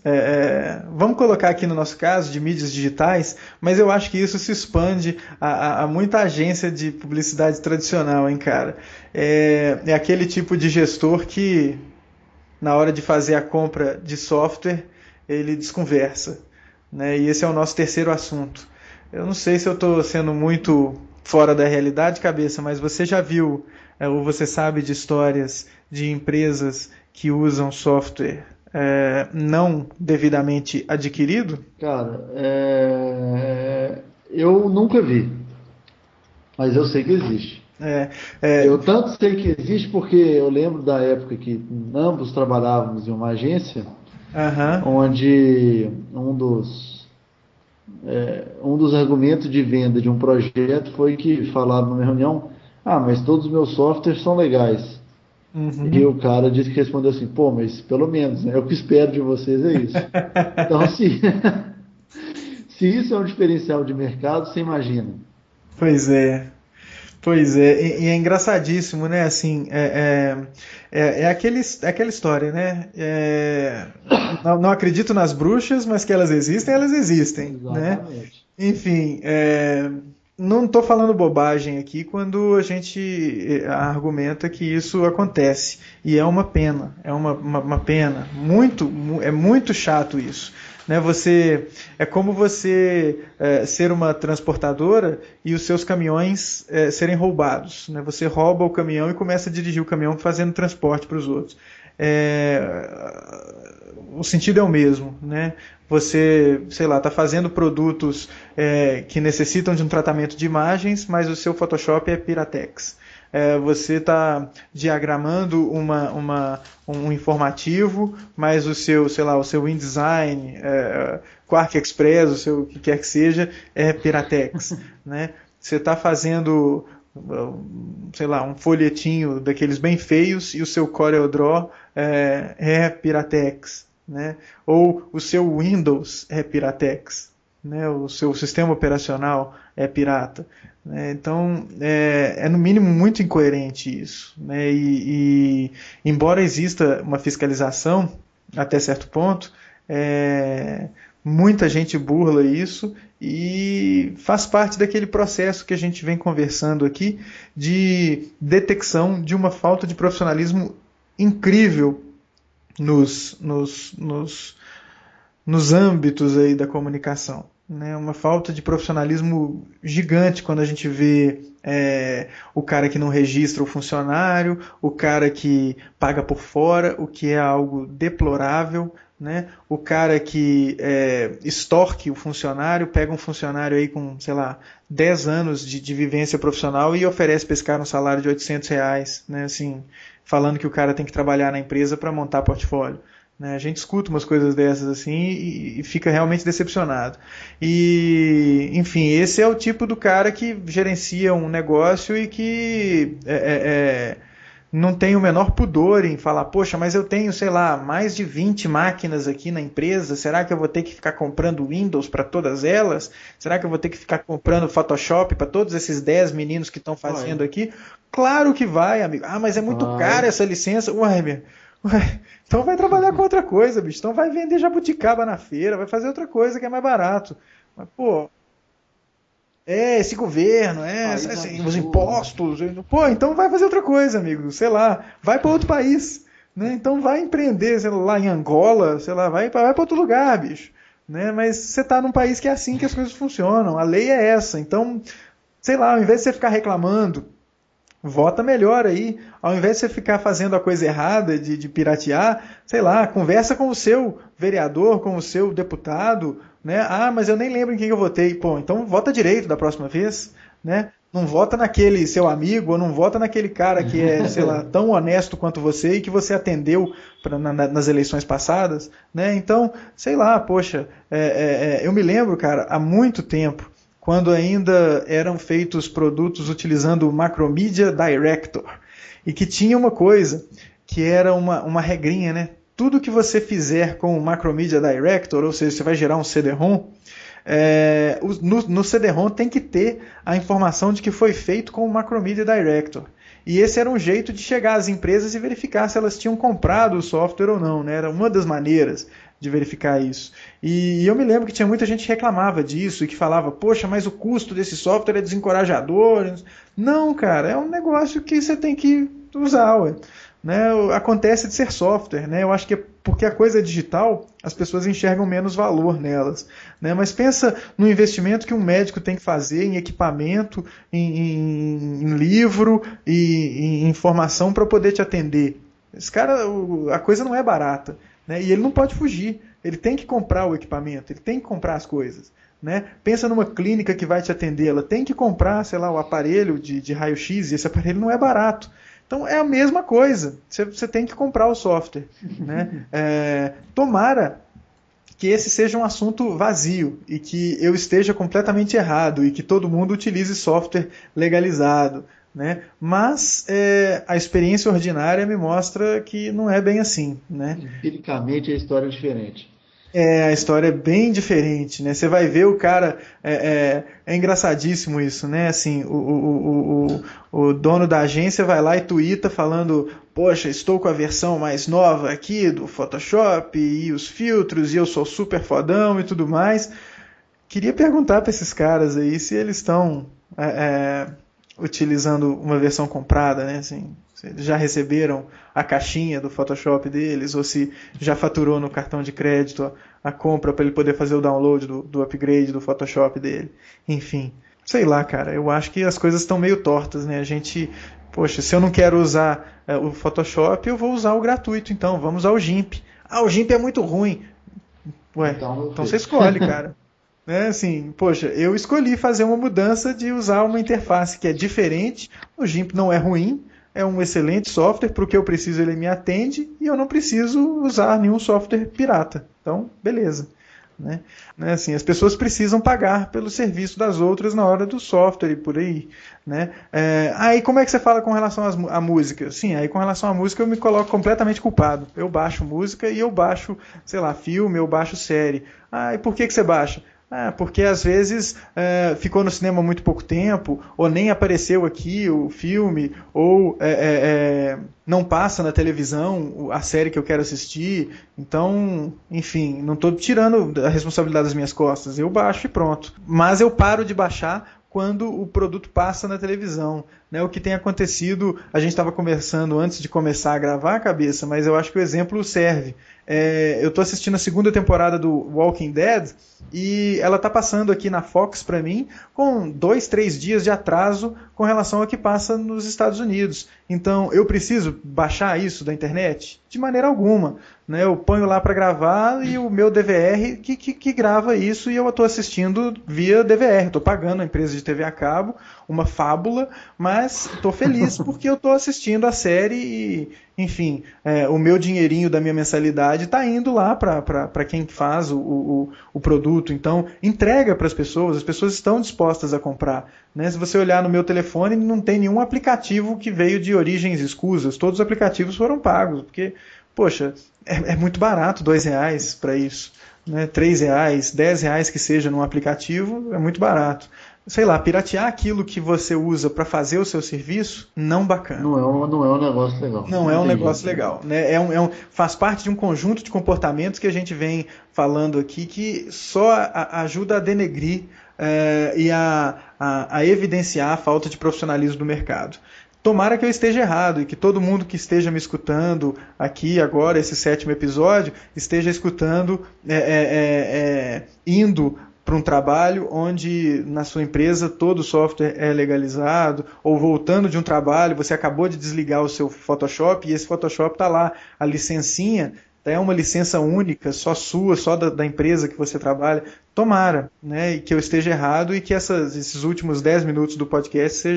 vamos colocar aqui no nosso caso, de mídias digitais, mas eu acho que isso se expande a muita agência de publicidade tradicional, hein, cara? É aquele tipo de gestor que... na hora de fazer a compra de software, ele desconversa. Né? E esse é o nosso terceiro assunto. Eu não sei se eu estou sendo muito fora da realidade, cabeça, mas você já viu, ou você sabe de histórias de empresas que usam software não devidamente adquirido? Cara, eu nunca vi, mas eu sei que existe. Eu tanto sei que existe porque eu lembro da época que ambos trabalhávamos em uma agência, onde um dos argumentos de venda de um projeto foi que falaram numa reunião: mas todos os meus softwares são legais. E o cara disse que respondeu assim: pô, mas pelo menos, né? O que espero de vocês é isso. Então, se isso é um diferencial de mercado, você imagina. Pois é. Pois é, e é engraçadíssimo, né? Assim, aquela história, né? Não acredito nas bruxas, mas que elas existem, né? Enfim, não estou falando bobagem aqui quando a gente argumenta que isso acontece. E é uma pena, uma pena. É muito chato isso. Né, é como você ser uma transportadora e os seus caminhões serem roubados. Né? Você rouba o caminhão e começa a dirigir o caminhão fazendo transporte para os outros. O sentido é o mesmo. Né? Você, sei lá, está fazendo produtos que necessitam de um tratamento de imagens, mas o seu Photoshop é Piratex. Você está diagramando um informativo, mas o seu, sei lá, o seu InDesign, Quark Express, o que quer que seja, é Piratex. Né? Você está fazendo, sei lá, um folhetinho daqueles bem feios e o seu CorelDRAW é Piratex. Né? Ou o seu Windows é Piratex. né? O seu sistema operacional é pirata. Né? Então, é no mínimo muito incoerente isso. Né? Embora exista uma fiscalização, até certo ponto, muita gente burla isso e faz parte daquele processo que a gente vem conversando aqui de detecção de uma falta de profissionalismo incrível nos âmbitos aí da comunicação. Né? Uma falta de profissionalismo gigante quando a gente vê o cara que não registra o funcionário, o cara que paga por fora, o que é algo deplorável, né? O cara que extorque o funcionário, pega um funcionário aí com, sei lá, 10 anos de vivência profissional e oferece para esse cara um salário de R$ 800, né? Assim, falando que o cara tem que trabalhar na empresa para montar portfólio. Né? A gente escuta umas coisas dessas assim e fica realmente decepcionado. E, enfim, esse é o tipo do cara que gerencia um negócio e que não tem o menor pudor em falar, poxa, mas eu tenho, sei lá, mais de 20 máquinas aqui na empresa, será que eu vou ter que ficar comprando Windows para todas elas? Será que eu vou ter que ficar comprando Photoshop para todos esses 10 meninos que estão fazendo aqui? Claro que vai, amigo. Ah, mas é muito caro essa licença. Ué, então vai trabalhar com outra coisa, bicho. Então vai vender jabuticaba na feira, vai fazer outra coisa que é mais barato. Mas, pô, esse governo, os impostos. Pô, então vai fazer outra coisa, amigo. Sei lá, vai para outro país. Né? Então vai empreender, sei lá, em Angola, sei lá, vai para outro lugar, bicho. Né? Mas você está num país que é assim que as coisas funcionam. A lei é essa. Então, sei lá, ao invés de você ficar reclamando, vota melhor aí. Ao invés de você ficar fazendo a coisa errada de piratear, sei lá, conversa com o seu vereador, com o seu deputado, né? Ah, mas eu nem lembro em quem eu votei. Pô, então vota direito da próxima vez, né? Não vota naquele seu amigo, ou não vota naquele cara que é, sei lá, tão honesto quanto você e que você atendeu nas eleições passadas, né? Então, sei lá, poxa, eu me lembro, cara, há muito tempo, quando ainda eram feitos produtos utilizando o Macromedia Director, e que tinha uma coisa, que era uma regrinha, né? Tudo que você fizer com o Macromedia Director, ou seja, você vai gerar um CD-ROM, no CD-ROM tem que ter a informação de que foi feito com o Macromedia Director. E esse era um jeito de chegar às empresas e verificar se elas tinham comprado o software ou não, né? Era uma das maneiras de verificar isso. E eu me lembro que tinha muita gente que reclamava disso e que falava, poxa, mas o custo desse software é desencorajador. Não, cara, é um negócio que você tem que usar, ué. Né? Acontece de ser software, né? Eu acho que é porque a coisa é digital, as pessoas enxergam menos valor nelas, né? Mas pensa no investimento que um médico tem que fazer em equipamento, em livro e em informação para poder te atender. Esse cara, a coisa não é barata, né? E ele não pode fugir, ele tem que comprar o equipamento, ele tem que comprar as coisas. Né? Pensa numa clínica que vai te atender, ela tem que comprar, sei lá, o aparelho de raio-x, e esse aparelho não é barato. Então é a mesma coisa, você tem que comprar o software. Né? Tomara que esse seja um assunto vazio e que eu esteja completamente errado e que todo mundo utilize software legalizado. Né? Mas a experiência ordinária me mostra que não é bem assim. Né? Empiricamente a história é diferente. A história é bem diferente, né? Você vai ver o cara, é engraçadíssimo isso, né? Assim, o dono da agência vai lá e tuita falando, poxa, estou com a versão mais nova aqui do Photoshop e os filtros e eu sou super fodão e tudo mais. Queria perguntar para esses caras aí se eles estão utilizando uma versão comprada, né? Assim, se eles já receberam a caixinha do Photoshop deles, ou se já faturou no cartão de crédito a compra para ele poder fazer o download do upgrade do Photoshop dele. Enfim, sei lá, cara, eu acho que as coisas estão meio tortas, né? A gente, poxa, se eu não quero usar o Photoshop, eu vou usar o gratuito, então, vamos usar o GIMP. Ah, o GIMP é muito ruim. Ué, então você escolhe, cara. Assim, poxa, eu escolhi fazer uma mudança de usar uma interface que é diferente. O GIMP não é ruim, é um excelente software, para o que eu preciso ele me atende e eu não preciso usar nenhum software pirata. Então, beleza. Né? Assim, as pessoas precisam pagar pelo serviço das outras na hora do software e por aí. Né? Aí como é que você fala com relação à música? Sim, aí com relação à música eu me coloco completamente culpado. Eu baixo música e eu baixo, sei lá, filme, eu baixo série. E por que você baixa? Porque às vezes ficou no cinema muito pouco tempo, ou nem apareceu aqui o filme, ou não passa na televisão a série que eu quero assistir. Então, enfim, não estou tirando a responsabilidade das minhas costas, eu baixo e pronto. Mas eu paro de baixar quando o produto passa na televisão. Né? O que tem acontecido, a gente estava conversando antes de começar a gravar a cabeça, mas eu acho que o exemplo serve. Eu estou assistindo a segunda temporada do Walking Dead e ela está passando aqui na Fox para mim com 2, 3 dias de atraso com relação ao que passa nos Estados Unidos. Então, eu preciso baixar isso da internet? De maneira alguma. Né? Eu ponho lá para gravar e o meu DVR que grava isso e eu estou assistindo via DVR. Estou pagando a empresa de TV a cabo, uma fábula, mas estou feliz porque eu estou assistindo a série e, enfim, o meu dinheirinho da minha mensalidade está indo lá para quem faz o produto. Então, entrega para as pessoas estão dispostas a comprar. Né? Se você olhar no meu telefone, não tem nenhum aplicativo que veio de origens escusas. Todos os aplicativos foram pagos, porque, poxa, é muito barato, R$2 para isso. Né? R$3, R$10 que seja num aplicativo, é muito barato. Sei lá, piratear aquilo que você usa para fazer o seu serviço, não bacana. Não é um negócio legal. Não é um negócio legal. Né? Faz parte de um conjunto de comportamentos que a gente vem falando aqui que só ajuda a denegrir e a evidenciar a falta de profissionalismo do mercado. Tomara que eu esteja errado e que todo mundo que esteja me escutando aqui agora, esse 7º episódio, esteja escutando indo para um trabalho onde na sua empresa todo o software é legalizado, ou voltando de um trabalho, você acabou de desligar o seu Photoshop e esse Photoshop está lá, a licencinha é uma licença única, só sua, só da empresa que você trabalha. Tomara, né, e que eu esteja errado e que esses últimos 10 minutos do podcast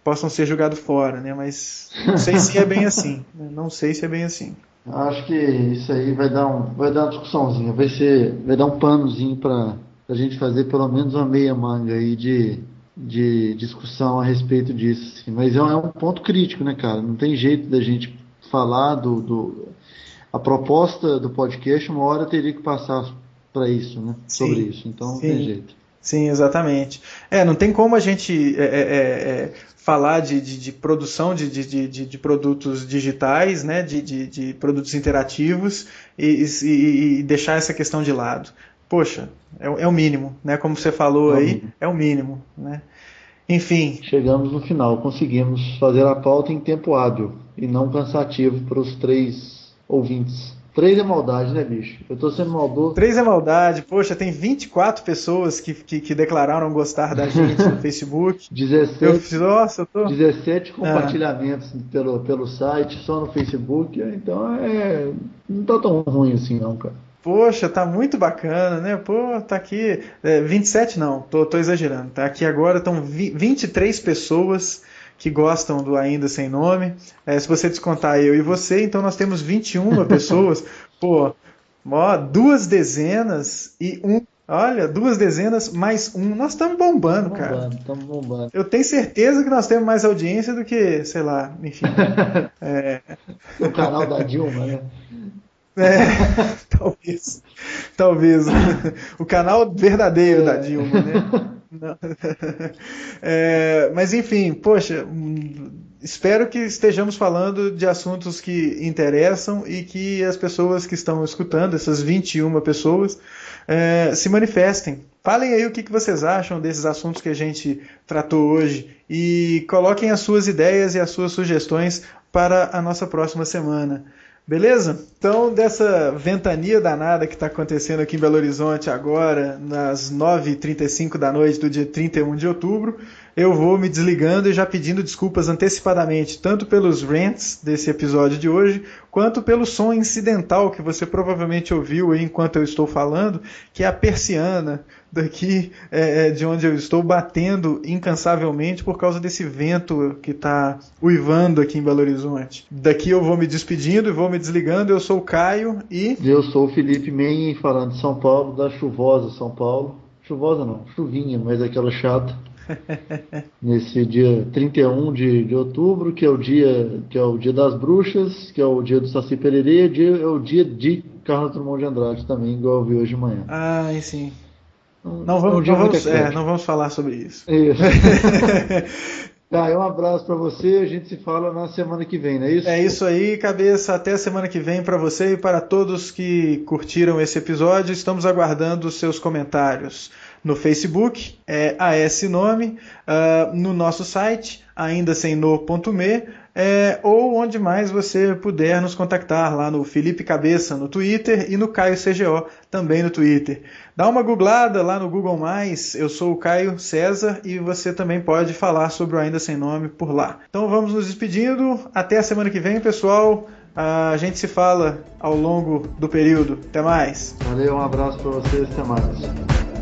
possam ser jogados fora, né, mas não sei se é bem assim. Não sei se é bem assim. Acho que isso aí vai dar uma discussãozinha, vai dar um panozinho para a gente fazer pelo menos uma meia manga aí de discussão a respeito disso. Assim. Mas é um ponto crítico, né, cara? Não tem jeito da gente falar a proposta do podcast, uma hora teria que passar para isso, né? Sim, sobre isso. Então não tem jeito. Sim, exatamente. Não tem como a gente falar de produção de produtos digitais, né? de produtos interativos e deixar essa questão de lado. Poxa, é o mínimo, né? Como você falou aí, é o mínimo, né? Enfim. Chegamos no final, conseguimos fazer a pauta em tempo hábil e não cansativo para os 3 ouvintes. 3 é maldade, né, bicho? Eu tô sendo maldoso. 3 é maldade. Poxa, tem 24 pessoas que declararam gostar da gente no Facebook. 17 compartilhamentos pelo site, só no Facebook. Então não tá tão ruim assim não, cara. Poxa, tá muito bacana, né? Pô, tá aqui... 27 não, tô exagerando. Tá aqui agora, estão 23 pessoas que gostam do Ainda Sem Nome. Se você descontar eu e você, então nós temos 21 pessoas. Pô, 2 dezenas e 1... Olha, 2 dezenas mais 1. Nós estamos bombando, cara. Estamos bombando. Eu tenho certeza que nós temos mais audiência do que, sei lá, enfim. O canal da Dilma, né? Talvez. O canal verdadeiro da Dilma, né? Mas enfim, poxa, espero que estejamos falando de assuntos que interessam e que as pessoas que estão escutando, essas 21 pessoas, se manifestem. Falem aí o que vocês acham desses assuntos que a gente tratou hoje e coloquem as suas ideias e as suas sugestões para a nossa próxima semana. Beleza? Então, dessa ventania danada que está acontecendo aqui em Belo Horizonte agora, nas 9h35 da noite do dia 31 de outubro, eu vou me desligando e já pedindo desculpas antecipadamente, tanto pelos rants desse episódio de hoje, quanto pelo som incidental que você provavelmente ouviu aí enquanto eu estou falando, que é a persiana daqui de onde eu estou batendo incansavelmente por causa desse vento que está uivando aqui em Belo Horizonte. Daqui eu vou me despedindo e vou me desligando. Eu sou o Caio e... Eu sou o Felipe Menhen, falando de São Paulo, da chuvosa São Paulo. Chuvosa não, chuvinha, mas aquela chata. Nesse dia 31 de outubro, que é o dia das bruxas, que é o dia do Saci Pererê, é o dia de Carlos Drummond de Andrade também, igual eu vi hoje de manhã. Sim. Não vamos falar sobre isso. Isso. Tá, um abraço para você, a gente se fala na semana que vem, não é isso? É isso aí, cabeça. Até a semana que vem para você e para todos que curtiram esse episódio. Estamos aguardando os seus comentários no Facebook, AS Nome, no nosso site, aindasemno.me, ou onde mais você puder nos contactar, lá no Felipe Cabeça no Twitter e no Caio CGO também no Twitter. Dá uma googlada lá no Google+, eu sou o Caio César e você também pode falar sobre o Ainda Sem Nome por lá. Então vamos nos despedindo, até a semana que vem, pessoal. A gente se fala ao longo do período. Até mais. Valeu, um abraço para vocês, até mais.